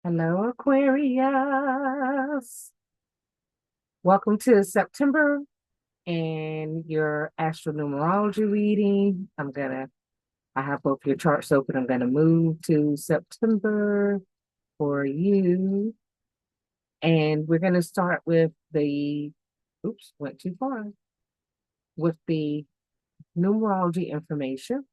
Hello, Aquarius. Welcome to September and your astronumerology reading. I have both your charts open. I'm gonna move to September for you. And we're gonna start with oops, went too far, with the numerology information.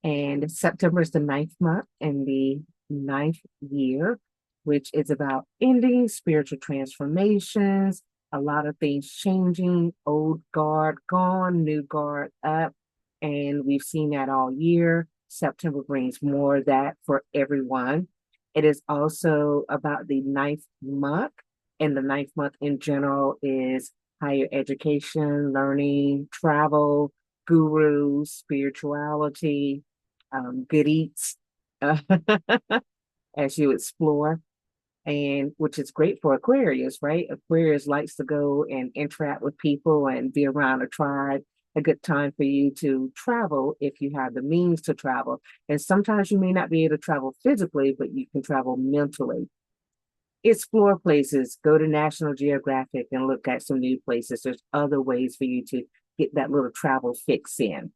And September is the ninth month and the ninth year, which is about ending spiritual transformations, a lot of things changing, old guard gone, new guard up. And we've seen that all year. September brings more of that for everyone. It is also about the ninth month, and the ninth month in general is higher education, learning, travel, gurus, spirituality, good eats uh, as you explore, and which is great for Aquarius, right? Aquarius likes to go and interact with people and be around a tribe. A good time for you to travel if you have the means to travel. And sometimes you may not be able to travel physically, but you can travel mentally. Explore places, go to National Geographic and look at some new places. There's other ways for you to get that little travel fix in.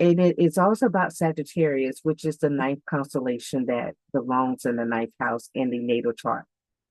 And it's also about Sagittarius, which is the ninth constellation that belongs in the ninth house in the natal chart.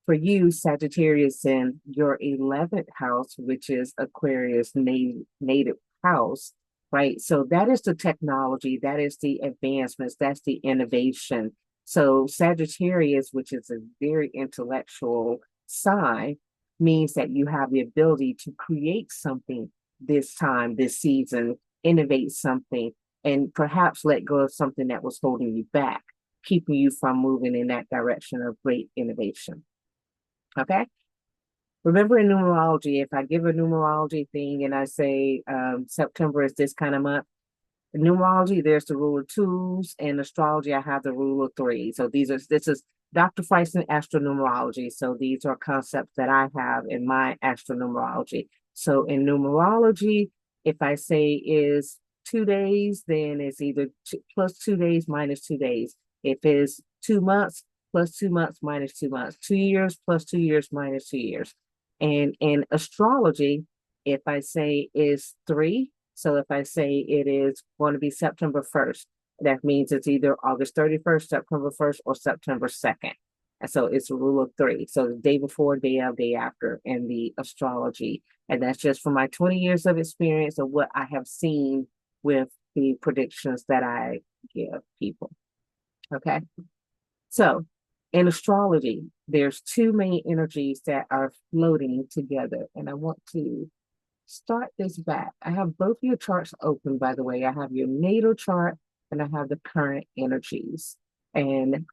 For you, Sagittarius in your 11th house, which is Aquarius native house, right? So that is the technology, that is the advancements, that's the innovation. So Sagittarius, which is a very intellectual sign, means that you have the ability to create something this time, this season, innovate something, and perhaps let go of something that was holding you back, keeping you from moving in that direction of great innovation. Okay. Remember in numerology, if I give a numerology thing and I say September is this kind of month, in numerology, there's the rule of twos, and astrology, I have the rule of three. So this is Dr. Freisen astronumerology. So these are concepts that I have in my astronumerology. So in numerology, if I say is 2 days, then it's either plus 2 days minus 2 days. If it's 2 months, plus 2 months minus 2 months. 2 years plus 2 years minus 2 years. And in astrology, if I say is three, so if I say it is going to be September 1st, that means it's either August 31st, September 1st, or September 2nd. And so it's a rule of three. So the day before, day of, day after in the astrology. And that's just from my 20 years of experience of what I have seen with the predictions that I give people. Okay. So in astrology, there's two main energies that are floating together. And I want to start this back. I have both your charts open, by the way. I have your natal chart and I have the current energies. And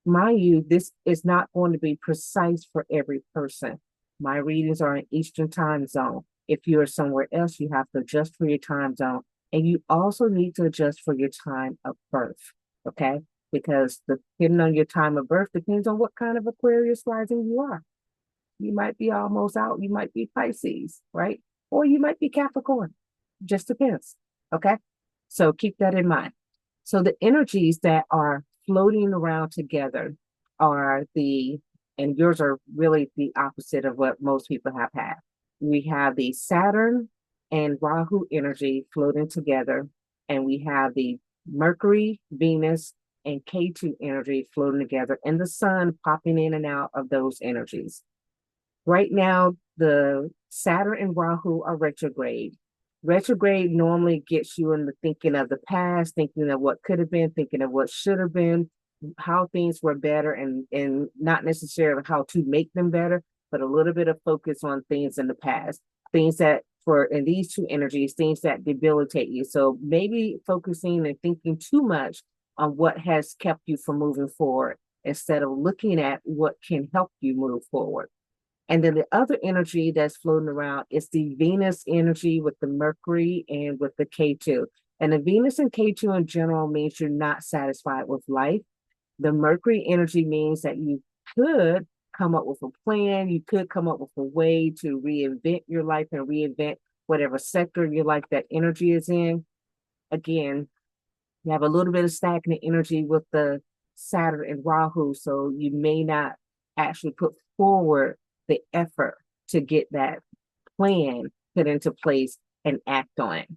mind you, this is not going to be precise for every person. My readings are in Eastern time zone. If you're somewhere else, you have to adjust for your time zone. And you also need to adjust for your time of birth. Okay. Because depending on your time of birth depends on what kind of Aquarius rising you are. You might be almost out. You might be Pisces, right? Or you might be Capricorn. Just depends. Okay. So keep that in mind. So the energies that are floating around together are and yours are really the opposite of what most people have had. We have the Saturn and Rahu energy floating together, and we have the Mercury, Venus, and K2 energy floating together, and the sun popping in and out of those energies. Right now, the Saturn and Rahu are retrograde. Retrograde normally gets you into thinking of the past, thinking of what could have been, thinking of what should have been, how things were better, and not necessarily how to make them better, but a little bit of focus on things in the past, things that for in these two energies, things that debilitate you. So maybe focusing and thinking too much on what has kept you from moving forward instead of looking at what can help you move forward. And then the other energy that's floating around is the Venus energy with the Mercury and with the K2. And the Venus and K2 in general means you're not satisfied with life. The Mercury energy means that you could come up with a plan, you could come up with a way to reinvent your life and reinvent whatever sector of your life that energy is in. Again, you have a little bit of stagnant energy with the Saturn and Rahu, so you may not actually put forward the effort to get that plan put into place and act on it.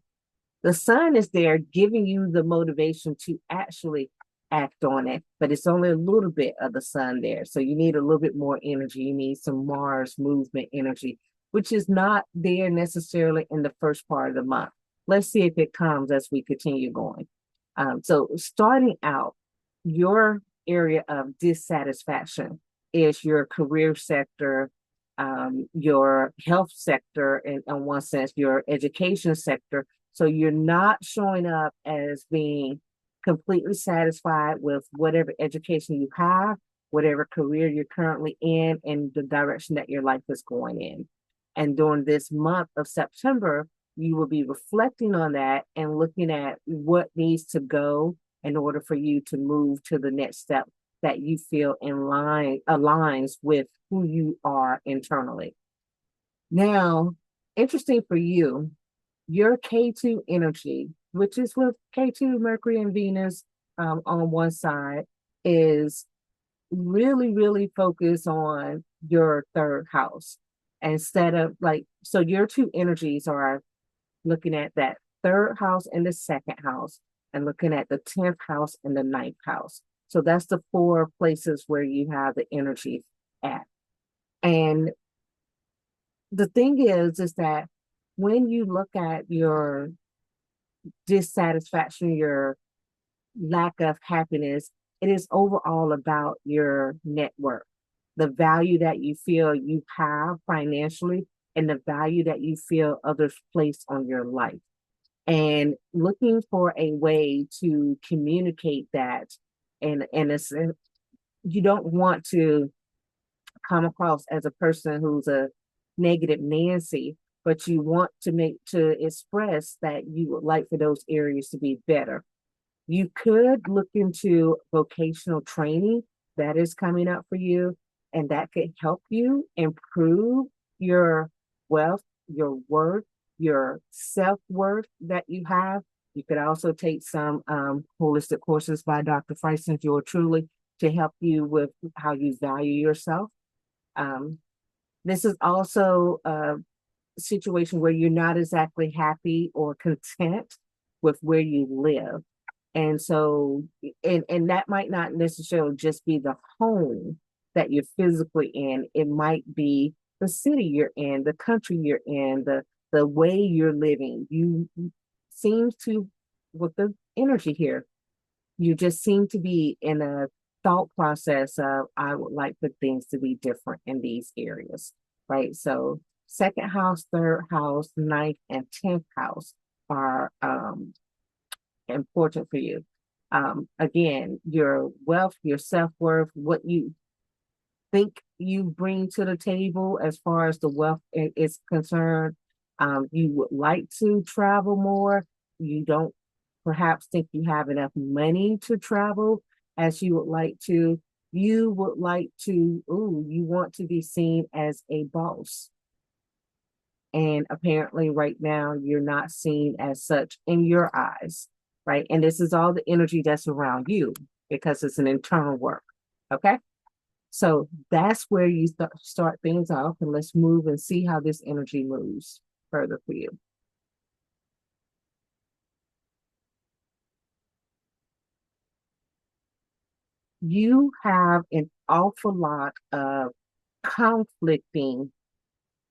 The sun is there giving you the motivation to actually act on it, but it's only a little bit of the sun there. So you need a little bit more energy. You need some Mars movement energy, which is not there necessarily in the first part of the month. Let's see if it comes as we continue going. So starting out, your area of dissatisfaction is your career sector, your health sector, and in one sense, your education sector. So you're not showing up as being completely satisfied with whatever education you have, whatever career you're currently in, and the direction that your life is going in. And during this month of September, you will be reflecting on that and looking at what needs to go in order for you to move to the next step that you feel in line aligns with who you are internally. Now, interesting for you, your K2 energy, which is with K2, Mercury and Venus on one side, is really, really focused on your third house. Instead of like, so your two energies are looking at that third house and the second house, and looking at the 10th house and the ninth house. So that's the four places where you have the energy at. And the thing is that when you look at your dissatisfaction, your lack of happiness, it is overall about your network, the value that you feel you have financially, and the value that you feel others place on your life. And looking for a way to communicate that. And it's, you don't want to come across as a person who's a negative Nancy, but you want to express that you would like for those areas to be better. You could look into vocational training that is coming up for you, and that could help you improve your wealth, your worth, your self-worth that you have. You could also take some holistic courses by Dr. Freisen Joy Truly to help you with how you value yourself. This is also a situation where you're not exactly happy or content with where you live. And so, and that might not necessarily just be the home that you're physically in. It might be the city you're in, the country you're in, the way you're living. You seems to, with the energy here, you just seem to be in a thought process of, I would like for things to be different in these areas, right? So second house, third house, ninth, and 10th house are important for you. Again, your wealth, your self-worth, what you think you bring to the table as far as the wealth is concerned. You would like to travel more. You don't perhaps think you have enough money to travel as you would like to. You would like to, you want to be seen as a boss. And apparently right now you're not seen as such in your eyes, right? And this is all the energy that's around you because it's an internal work. Okay. So that's where you start things off, and let's move and see how this energy moves further for you. You have an awful lot of conflicting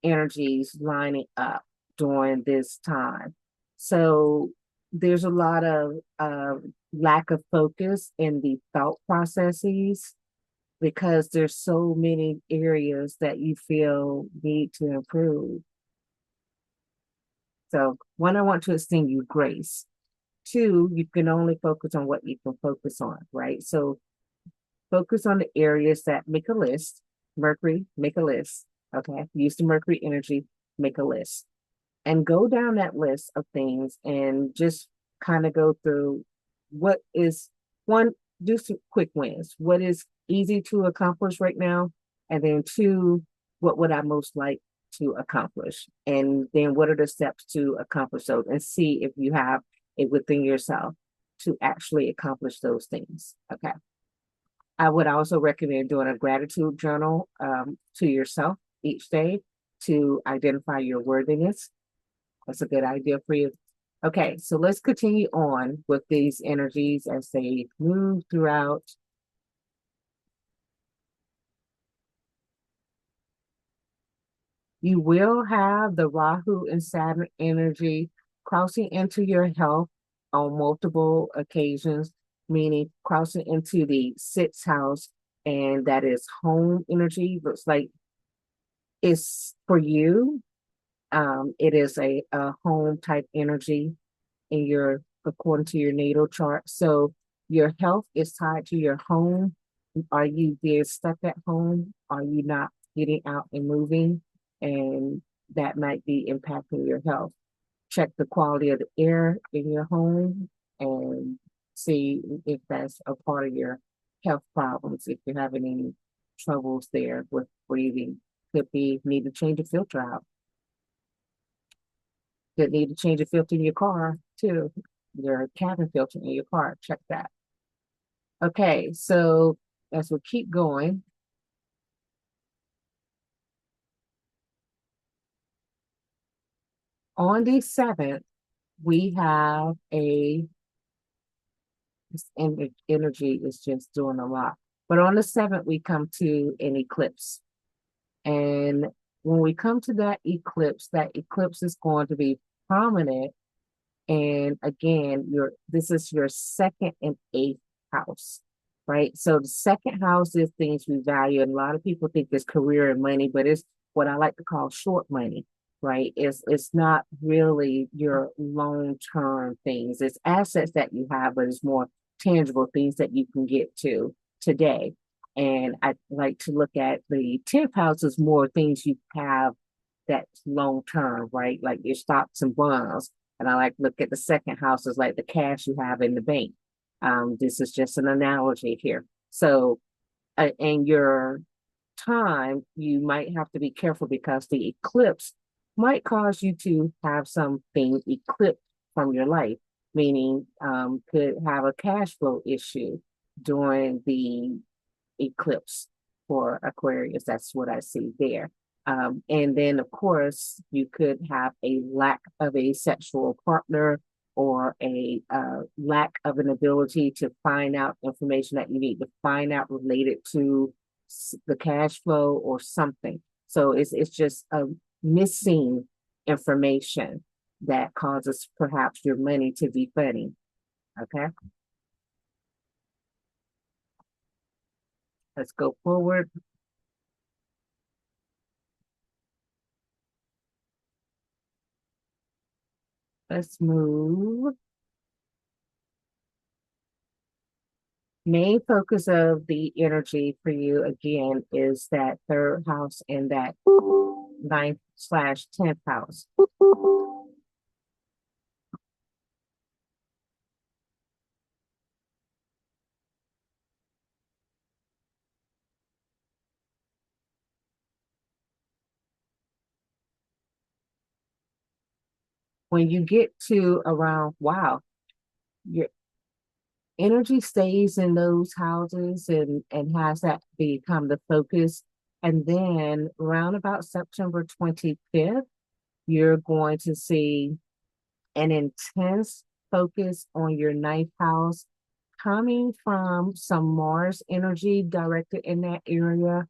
energies lining up during this time. So there's a lot of lack of focus in the thought processes because there's so many areas that you feel need to improve. So one, I want to extend you grace. Two, you can only focus on what you can focus on, right? So focus on the areas that make a list. Mercury, make a list. Okay. Use the Mercury energy, make a list. And go down that list of things and just kind of go through what is one, do some quick wins. What is easy to accomplish right now? And then two, what would I most like to accomplish? And then what are the steps to accomplish those? And see if you have it within yourself to actually accomplish those things. Okay. I would also recommend doing a gratitude journal to yourself each day to identify your worthiness. That's a good idea for you. Okay, so let's continue on with these energies as they move throughout. You will have the Rahu and Saturn energy crossing into your health on multiple occasions, meaning crossing into the sixth house, and that is home energy. Looks like it's for you. It is a home type energy in your according to your natal chart. So your health is tied to your home. Are you being stuck at home? Are you not getting out and moving? And that might be impacting your health. Check the quality of the air in your home and see if that's a part of your health problems. If you're having any troubles there with breathing, could be need to change a filter out. Could need to change a filter in your car too. Your cabin filter in your car. Check that. Okay, so as we keep going, on the 7th, we have energy is just doing a lot. But on the 7th, we come to an eclipse. And when we come to that eclipse is going to be prominent. And again, this is your second and eighth house, right? So the second house is things we value. And a lot of people think it's career and money, but it's what I like to call short money, right? It's not really your long-term things. It's assets that you have, but it's more tangible things that you can get to today. And I like to look at the 10th house as more things you have that's long term, right? Like your stocks and bonds. And I like to look at the second house as like the cash you have in the bank. This is just an analogy here. So, in your time, you might have to be careful because the eclipse might cause you to have something eclipsed from your life, meaning could have a cash flow issue during the eclipse for Aquarius. That's what I see there. And then, of course, you could have a lack of a sexual partner or a lack of an ability to find out information that you need to find out related to the cash flow or something. So it's just a missing information that causes perhaps your money to be funny. Okay, let's go forward. Let's move. Main focus of the energy for you again is that third house and that ninth/10th house. When you get to around, wow, your energy stays in those houses and has that become the focus. And then around about September 25th, you're going to see an intense focus on your ninth house coming from some Mars energy directed in that area,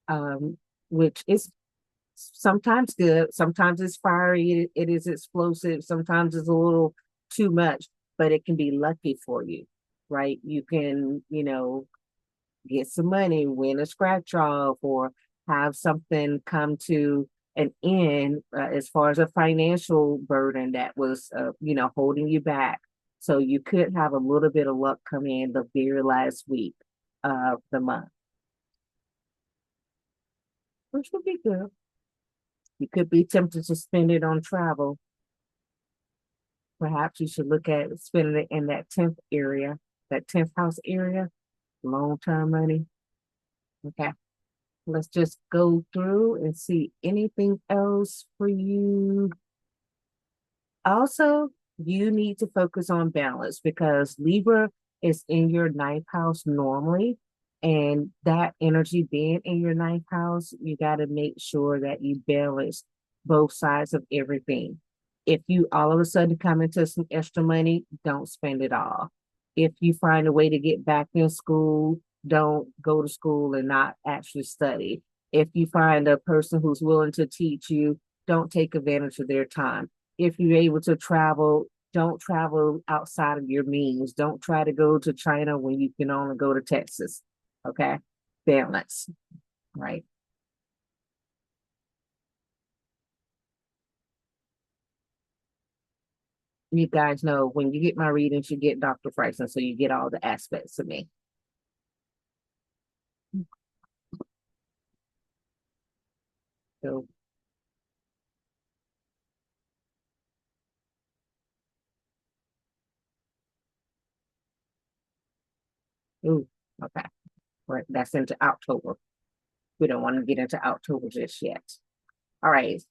um, which is sometimes good, sometimes it's fiery, it is explosive, sometimes it's a little too much, but it can be lucky for you, right? You can, get some money, win a scratch off, or have something come to an end as far as a financial burden that was, holding you back. So you could have a little bit of luck come in the very last week of the month, which would be good. You could be tempted to spend it on travel. Perhaps you should look at spending it in that 10th area, that 10th house area, long term money. Okay. Let's just go through and see anything else for you. Also, you need to focus on balance because Libra is in your ninth house normally. And that energy being in your ninth house, you got to make sure that you balance both sides of everything. If you all of a sudden come into some extra money, don't spend it all. If you find a way to get back in school, don't go to school and not actually study. If you find a person who's willing to teach you, don't take advantage of their time. If you're able to travel, don't travel outside of your means. Don't try to go to China when you can only go to Texas. Okay. Balance, right? You guys know when you get my readings, you get Dr. Franklin, so you get all the aspects of me. So, ooh, okay. Right. That's into October. We don't want to get into October just yet. All right.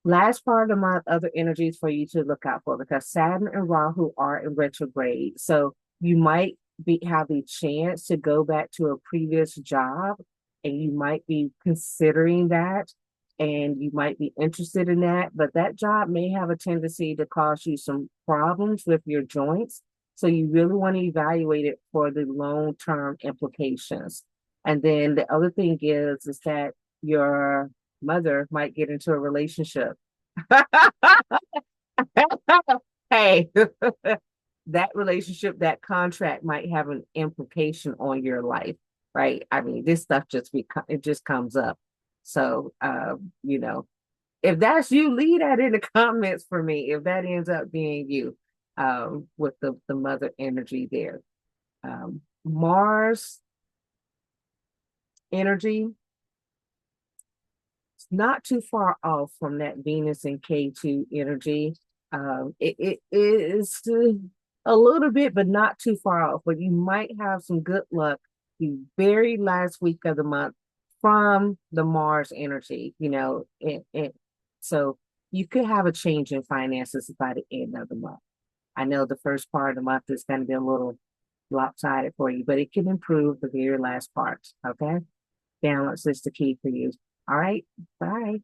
Last part of the month, other energies for you to look out for because Saturn and Rahu are in retrograde. So you might have the chance to go back to a previous job and you might be considering that and you might be interested in that, but that job may have a tendency to cause you some problems with your joints. So you really want to evaluate it for the long-term implications. And then the other thing is that your mother might get into a relationship. Hey, that relationship, that contract might have an implication on your life, right? I mean, this stuff it just comes up. So, if that's you, leave that in the comments for me. If that ends up being you, with the mother energy there, Mars energy not too far off from that Venus and K2 energy. It is a little bit, but not too far off. But you might have some good luck the very last week of the month from the Mars energy, so you could have a change in finances by the end of the month. I know the first part of the month is going to be a little lopsided for you, but it can improve the very last part. Okay. Balance is the key for you. All right. Bye.